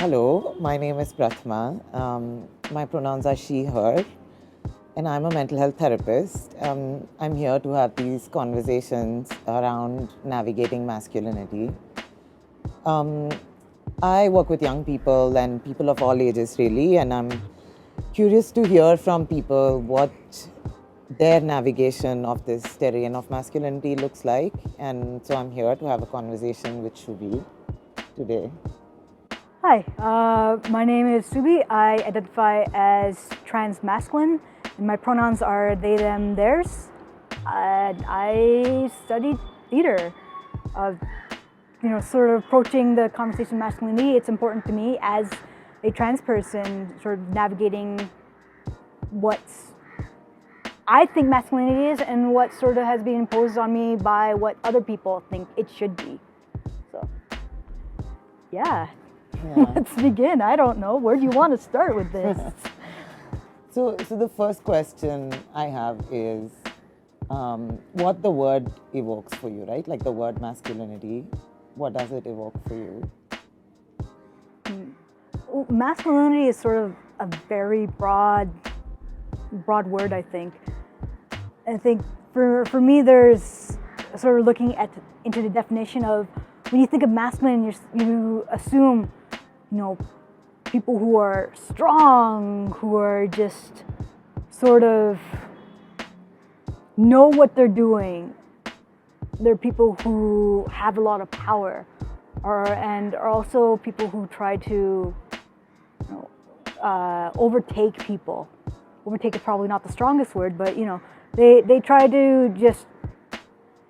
Hello, my name is Prathama. My pronouns are she, her, and I'm a mental health therapist. I'm here to have these conversations around navigating masculinity. I work with young people and people of all ages, really, and I'm curious to hear from people what their navigation of this terrain of masculinity looks like. And so I'm here to have a conversation with Shuby today. Hi, my name is Shuby. I identify as trans masculine, and my pronouns are they, them, theirs. And I studied theater. Sort of approaching the conversation of masculinity, it's important to me as a trans person, sort of navigating what I think masculinity is and what sort of has been imposed on me by what other people think it should be. So, yeah. Let's begin. I don't know. Where do you want to start with this? So the first question I have is what the word evokes for you, right? Like the word masculinity, what does it evoke for you? Masculinity is sort of a very broad word, I think. I think for me, there's sort of looking into the definition of when you think of masculine, you assume, people who are strong, who are just sort of know what they're doing. They're people who have a lot of power, and are also people who try to overtake people. Overtake is probably not the strongest word, but they try to just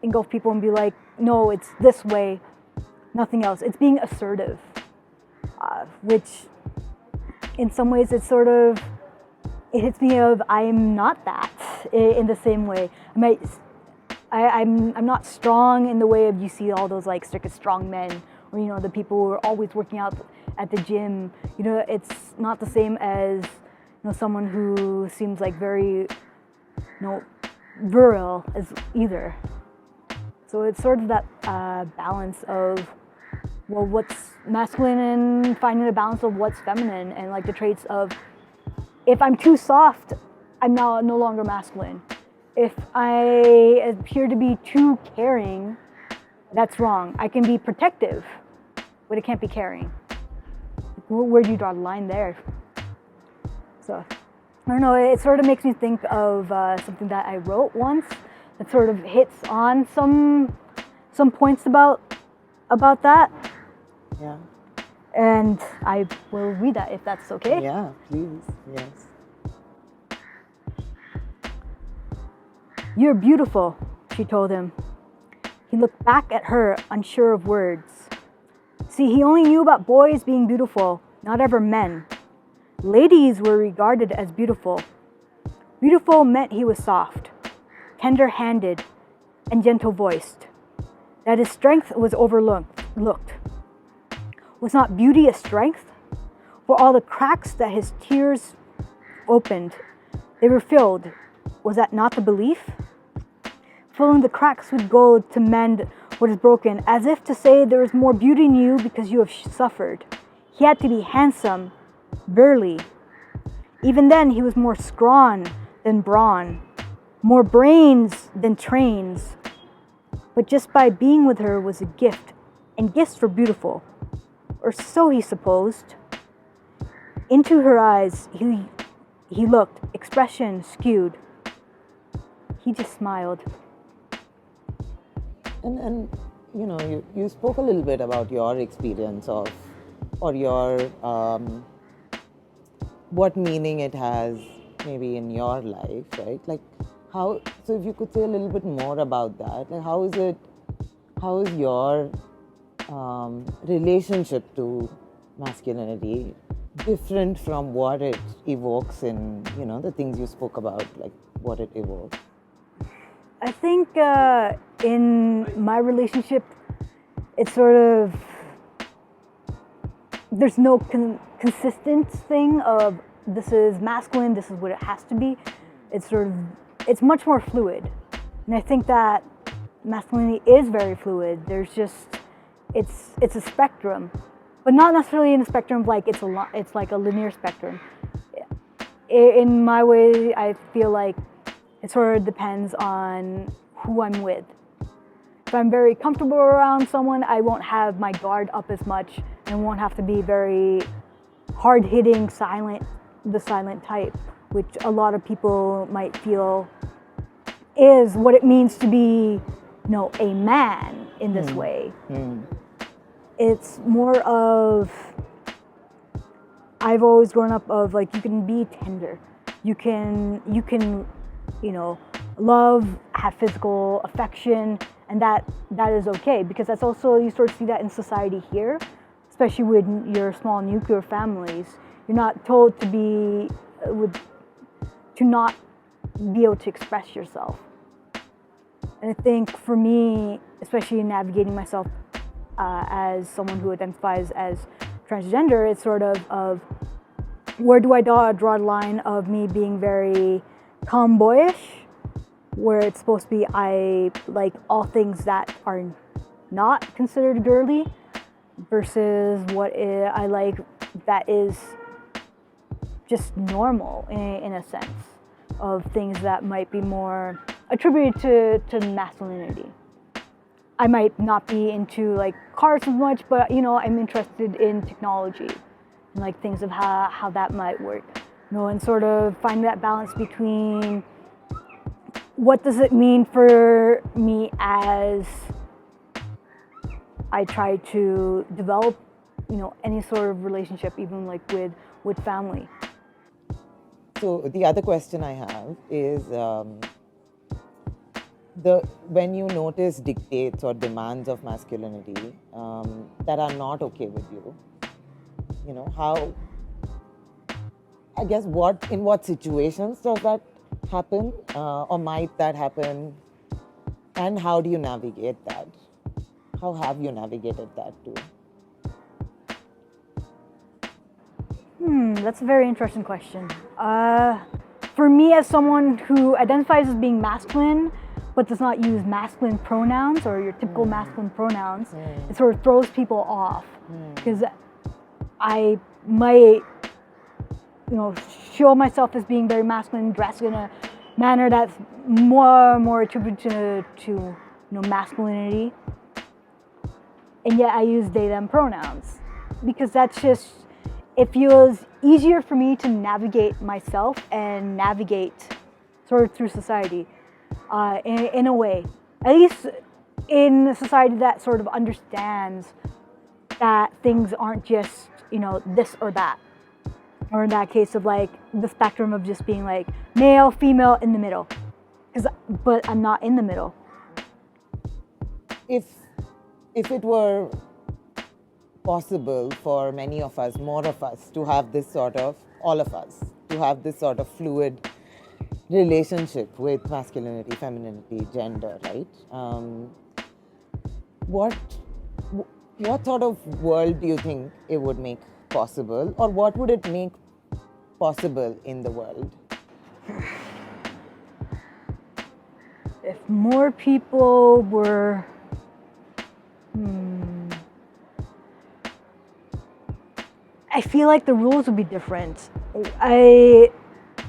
engulf people and be like, no, it's this way, nothing else. It's being assertive, which in some ways it hits me of I'm not that in the same way. I'm not strong in the way of you see all those like strong men, or the people who are always working out at the gym. It's not the same as someone who seems like very virile as either. So it's sort of that balance of what's masculine and finding the balance of what's feminine, and like the traits of if I'm too soft, I'm now no longer masculine. If I appear to be too caring, that's wrong. I can be protective, but it can't be caring. Where do you draw the line there? So, I don't know, it sort of makes me think of something that I wrote once that sort of hits on some points about that. Yeah. And I will read that if that's okay. Yeah, please, yes. You're beautiful, she told him. He looked back at her, unsure of words. See, he only knew about boys being beautiful, not ever men. Ladies were regarded as beautiful. Beautiful meant he was soft, tender-handed, and gentle-voiced. That his strength was overlooked. Was not beauty a strength? For all the cracks that his tears opened, they were filled. Was that not the belief? Filling the cracks with gold to mend what is broken, as if to say there is more beauty in you because you have suffered. He had to be handsome, burly. Even then, he was more scrawn than brawn, more brains than trains. But just by being with her was a gift, and gifts were beautiful. Or so he supposed. Into her eyes, he looked, expression skewed. He just smiled. And you spoke a little bit about your experience of, or your, what meaning it has maybe in your life, right? Like so if you could say a little bit more about that, like how is your relationship to masculinity different from what it evokes in, the things you spoke about, like what it evokes? I think in my relationship, it's sort of, there's no consistent thing of this is masculine, this is what it has to be. It's much more fluid. And I think that masculinity is very fluid. There's just, it's a spectrum. but not necessarily in the spectrum of like it's like a linear spectrum. In my way, I feel like it sort of depends on who I'm with. If I'm very comfortable around someone, I won't have my guard up as much and won't have to be very hard-hitting, the silent type, which a lot of people might feel is what it means to be, a man in this way. It's more of, I've always grown up of like, you can be tender, you can love, have physical affection, and that is okay, because that's also, you sort of see that in society here, especially with your small nuclear families. You're not told to not be able to express yourself. And I think for me, especially in navigating myself as someone who identifies as transgender, it's sort of where do I draw the line of me being very tomboyish, where it's supposed to be I like all things that are not considered girly, versus what I like that is just normal in a sense, of things that might be more attributed to masculinity. I might not be into like cars as much, but I'm interested in technology and like things of how that might work. And sort of find that balance between what does it mean for me as I try to develop, any sort of relationship, even like with family. So the other question I have is when you notice dictates or demands of masculinity that are not okay with you, how, I guess, in what situations does that happen, or might that happen, and how do you navigate that? How have you navigated that too? That's a very interesting question. For me, as someone who identifies as being masculine, but does not use masculine pronouns or your typical masculine pronouns, it sort of throws people off, because I might, show myself as being very masculine, dressed in a manner that's more attributed to masculinity, and yet I use they them pronouns, because that's just, it feels easier for me to navigate myself and navigate sort of through society in a way, at least in a society that sort of understands that things aren't just this or that, or in that case of like the spectrum of just being like male, female, in the middle, but I'm not in the middle. If it were possible for many of us, more of us, to have this sort of, all of us, to have this sort of fluid relationship with masculinity, femininity, gender, right? What sort of world do you think it would make possible, or what would it make possible in the world? If more people were I feel like the rules would be different.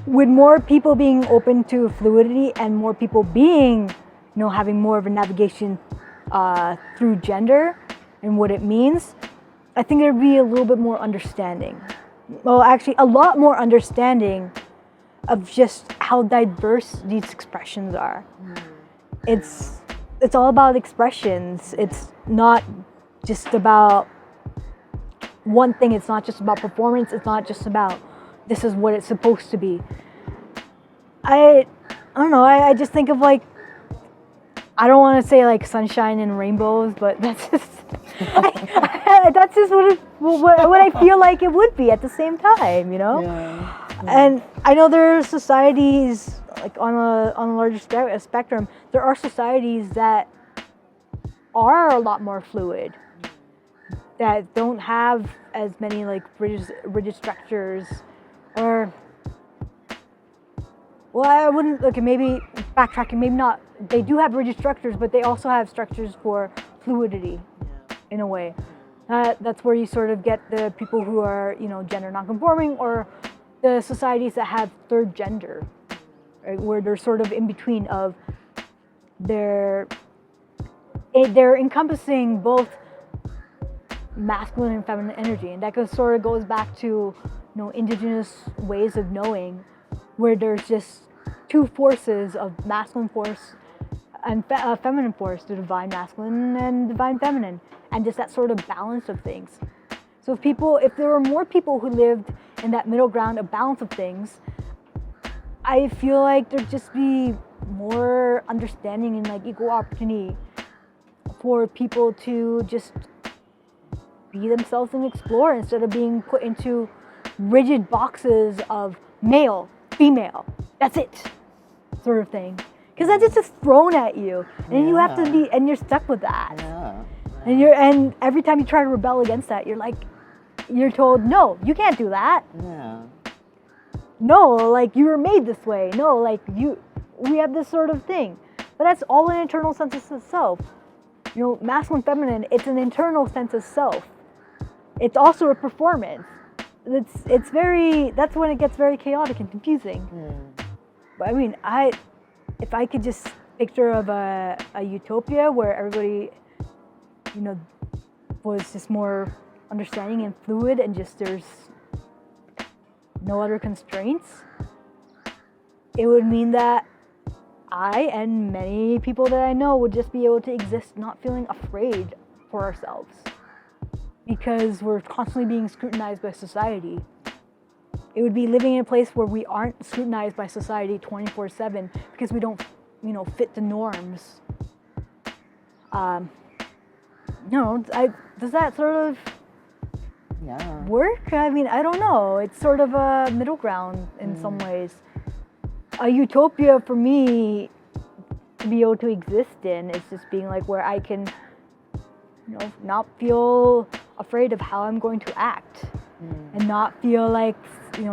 With more people being open to fluidity and more people being, having more of a navigation through gender and what it means, I think there'd be a little bit more understanding. Well, actually, a lot more understanding of just how diverse these expressions are. It's all about expressions. It's not just about one thing. It's not just about performance. It's not just about this is what it's supposed to be. I don't know. I just think of like, I don't want to say like sunshine and rainbows, but that's just that's just what I feel like it would be at the same time, Yeah. And I know there are societies like on a larger spectrum. There are societies that are a lot more fluid, that don't have as many like rigid structures, or well, I wouldn't, okay, maybe backtracking, maybe not. They do have rigid structures, but they also have structures for fluidity in a way. That's where you sort of get the people who are, gender nonconforming, or the societies that have third gender, right? Where they're sort of in between of they're encompassing both masculine and feminine energy, and that sort of goes back to indigenous ways of knowing, where there's just two forces of masculine force and feminine force, the divine masculine and divine feminine, and just that sort of balance of things. So if there were more people who lived in that middle ground of balance of things, I feel like there'd just be more understanding and like equal opportunity for people to just be themselves and explore, instead of being put into rigid boxes of male, female, that's it, sort of thing. Because that's just thrown at you, and you have to be, and you're stuck with that. Yeah. And every time you try to rebel against that, you're told, no, you can't do that. Yeah. No, like you were made this way. No, like we have this sort of thing. But that's all an internal sense of self. Masculine, feminine, it's an internal sense of self. It's also a performance. That's when it gets very chaotic and confusing. But I mean, if I could just picture of a utopia where everybody, was just more understanding and fluid, and just there's no other constraints, it would mean that I and many people that I know would just be able to exist not feeling afraid for ourselves, because we're constantly being scrutinized by society. It would be living in a place where we aren't scrutinized by society 24/7 because we don't, fit the norms. Does that sort of work? I mean, I don't know. It's sort of a middle ground in some ways. A utopia for me to be able to exist in is just being like where I can, not feel afraid of how I'm going to act, and not feel like,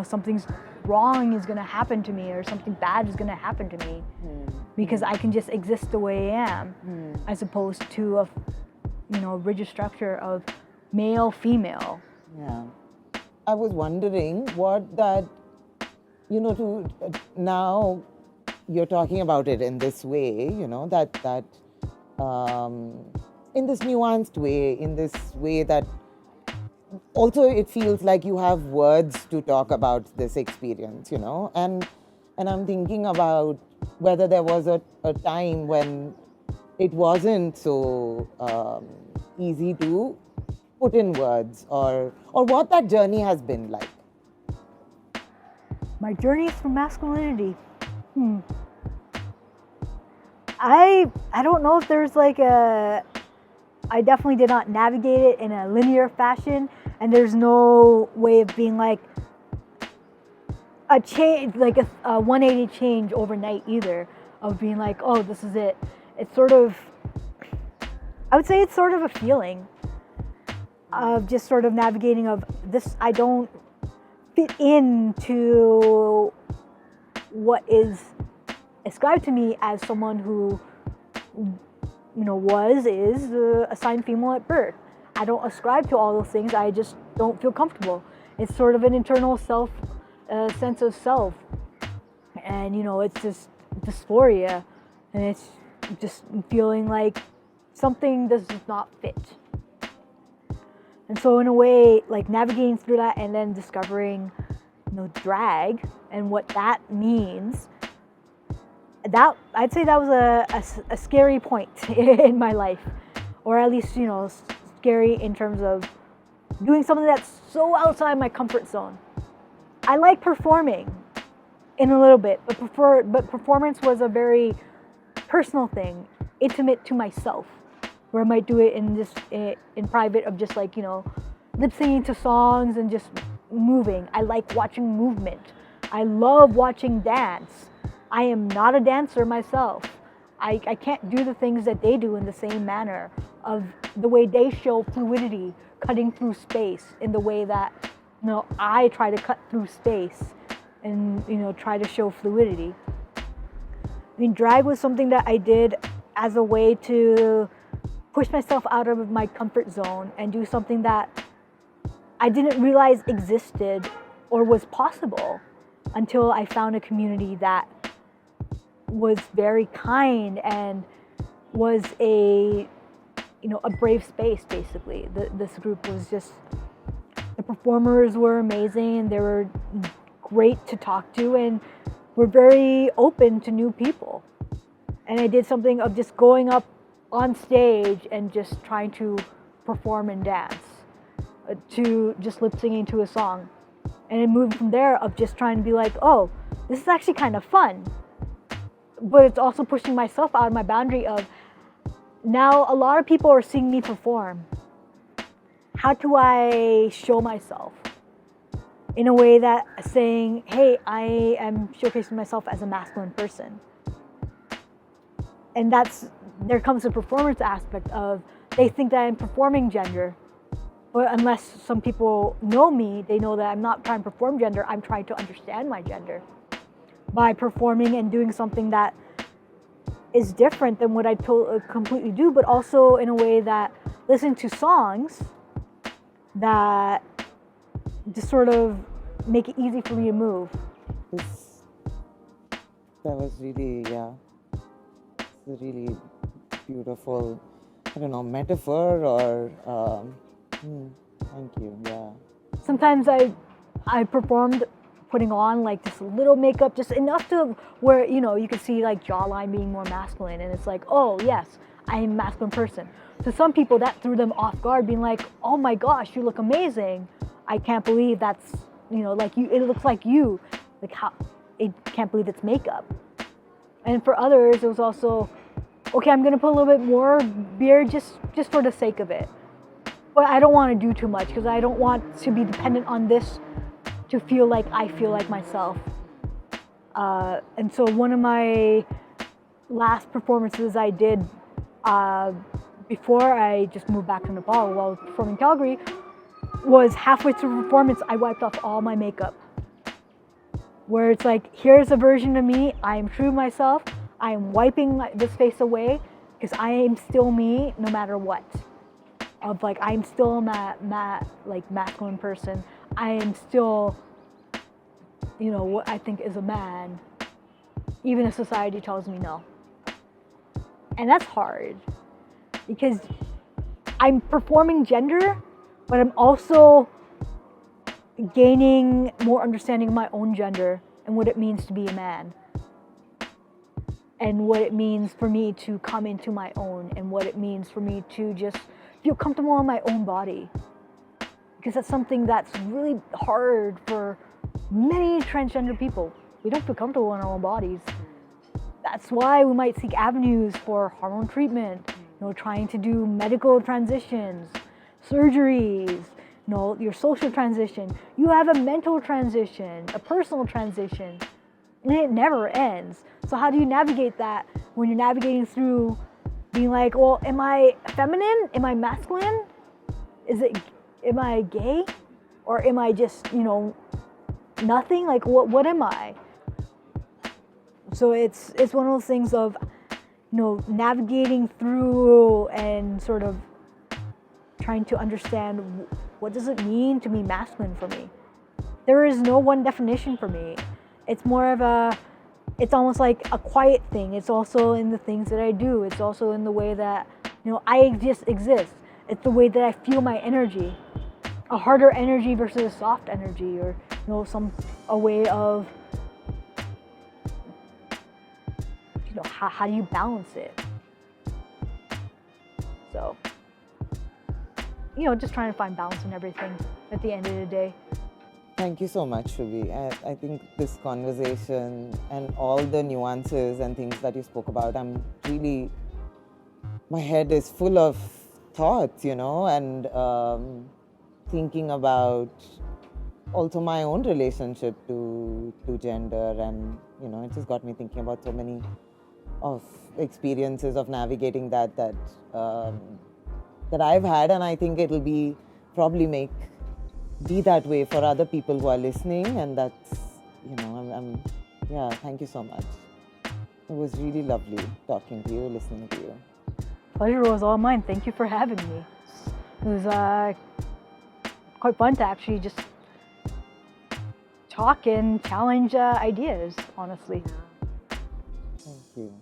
something's wrong is going to happen to me, or something bad is going to happen to me, because I can just exist the way I am, as opposed to a, rigid structure of male, female. Yeah. I was wondering what that, now you're talking about it in this way, that in this nuanced way, in this way that also it feels like you have words to talk about this experience, and I'm thinking about whether there was a time when it wasn't so easy to put in words, or what that journey has been like. My journey through masculinity. I don't know if there's like I definitely did not navigate it in a linear fashion, and there's no way of being like a change, like a 180 change overnight either, of being like, oh, this is it. It's sort of, I would say it's sort of a feeling of just sort of navigating of this. I don't fit into what is ascribed to me as someone who, is assigned female at birth. I don't ascribe to all those things. I just don't feel comfortable. It's sort of an internal sense of self, and it's just dysphoria, and it's just feeling like something does not fit. And so in a way, like navigating through that and then discovering, drag and what that means, that I'd say that was a scary point in my life, or at least, scary in terms of doing something that's so outside my comfort zone. I like performing in a little bit, but performance was a very personal thing, intimate to myself, where I might do it in private of just like, lip singing to songs and just moving. I like watching movement. I love watching dance. I am not a dancer myself. I can't do the things that they do in the same manner, of the way they show fluidity, cutting through space in the way that, I try to cut through space and, try to show fluidity. I mean, drag was something that I did as a way to push myself out of my comfort zone and do something that I didn't realize existed or was possible until I found a community that was very kind and was a brave space. Basically, this group was just, the performers were amazing. They were great to talk to and were very open to new people. And I did something of just going up on stage and just trying to perform and dance, to just lip singing to a song. And it moved from there of just trying to be like, oh, this is actually kind of fun. But it's also pushing myself out of my boundary of, now a lot of people are seeing me perform. How do I show myself in a way that saying, hey, I am showcasing myself as a masculine person? And there comes the performance aspect of, they think that I'm performing gender. But unless some people know me, they know that I'm not trying to perform gender, I'm trying to understand my gender by performing and doing something that is different than what I completely do, but also in a way that listen to songs that just sort of make it easy for me to move. That was really, it's a really beautiful, I don't know, metaphor or, thank you, yeah. Sometimes I performed putting on like just a little makeup, just enough to where, you can see like jawline being more masculine, and it's like, oh yes, I am a masculine person. So some people, that threw them off guard, being like, oh my gosh, you look amazing. I can't believe that's, like you, it looks like you. Like how, I can't believe it's makeup. And for others, it was also, okay, I'm gonna put a little bit more beard just for the sake of it. But I don't want to do too much because I don't want to be dependent on this to feel like I feel like myself. And so one of my last performances I did before I just moved back to Nepal while I was performing in Calgary was halfway through the performance, I wiped off all my makeup. Where it's like, here's a version of me, I am true to myself, I am wiping this face away because I am still me no matter what. Of like, I'm still like masculine person. I am still, what I think is a man, even if society tells me no. And that's hard because I'm performing gender, but I'm also gaining more understanding of my own gender and what it means to be a man. And what it means for me to come into my own, and what it means for me to just feel comfortable in my own body. Because that's something that's really hard for many transgender people. We don't feel comfortable in our own bodies. That's why we might seek avenues for hormone treatment, trying to do medical transitions, surgeries, your social transition. You have a mental transition, a personal transition, and it never ends. So how do you navigate that when you're navigating through being like, well, am I feminine? Am I masculine? Am I gay? Or am I just, nothing? Like, what am I? So it's one of those things of, navigating through and sort of trying to understand, what does it mean to be masculine for me? There is no one definition for me. It's more of it's almost like a quiet thing. It's also in the things that I do. It's also in the way that, I just exist. It's the way that I feel my energy. A harder energy versus a soft energy, or, a way of, how do you balance it? So, just trying to find balance in everything at the end of the day. Thank you so much, Shuby. I think this conversation and all the nuances and things that you spoke about, my head is full of thoughts, and thinking about also my own relationship to gender, and, it just got me thinking about so many of experiences of navigating that I've had, and I think it'll probably be that way for other people who are listening, and that's, thank you so much. It was really lovely talking to you, listening to you. Pleasure was all mine. Thank you for having me. It was quite fun to actually just talk and challenge ideas, honestly. Thank you.